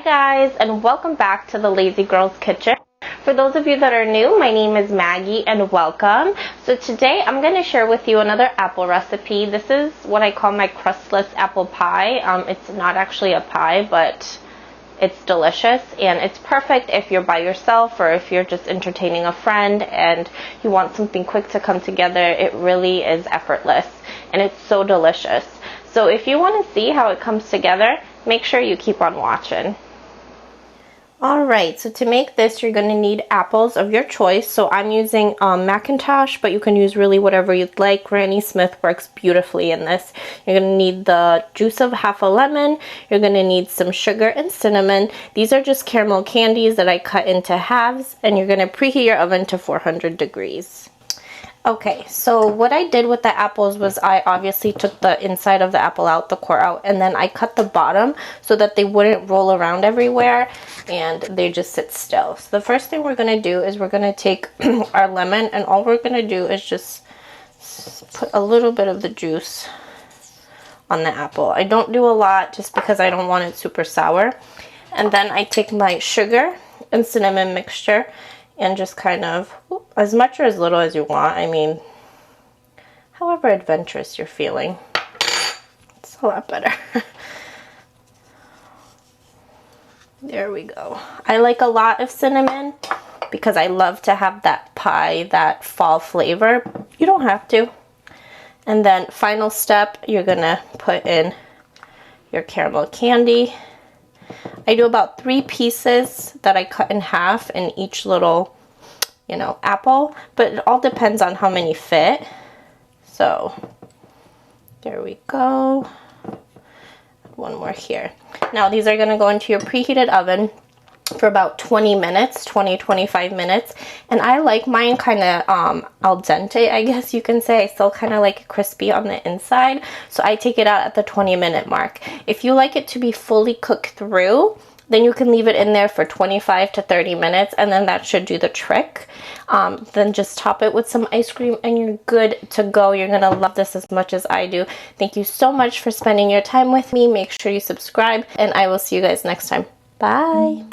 guys, and welcome back to the Lazy Girl's Kitchen. For those of you that are new, my name is Maggie and welcome. So today I'm going to share with you another apple recipe. This is what I call my crustless apple pie. It's not actually a pie, but it's delicious and it's perfect if you're by yourself or if you're just entertaining a friend and you want something quick to come together. It really is effortless and it's so delicious. So if you want to see how it comes together, make sure you keep on watching. Alright, so to make this, you're going to need apples of your choice. So I'm using Macintosh, but you can use really whatever you'd like. Granny Smith works beautifully in this. You're going to need the juice of half a lemon. You're going to need some sugar and cinnamon. These are just caramel candies that I cut into halves, and you're going to preheat your oven to 400 degrees. Okay, so what I did with the apples was I obviously took the inside of the apple out, the core out, and then I cut the bottom so that they wouldn't roll around everywhere and they just sit still. So the first thing we're going to do is we're going to take our lemon, and all we're going to do is just put a little bit of the juice on the apple. I don't do a lot just because I don't want it super sour. And then I take my sugar and cinnamon mixture and just kind of, as much or as little as you want. I mean, however adventurous you're feeling. It's a lot better. There we go. I like a lot of cinnamon because I love to have that pie, that fall flavor. You don't have to. And then final step, you're gonna put in your caramel candy. I do about 3 pieces that I cut in half in each little, you know, apple, but it all depends on how many fit. So there we go. One more here. Now these are going to go into your preheated oven for about 20 minutes, 20-25 minutes, and I like mine kind of al dente, I guess you can say. I still kind of like it crispy on the inside, so I take it out at the 20-minute mark. If you like it to be fully cooked through, then you can leave it in there for 25 to 30 minutes, and then that should do the trick. Then just top it with some ice cream and you're good to go. You're gonna love this as much as I do. Thank you so much for spending your time with me. Make sure you subscribe, and I will see you guys next time. Bye.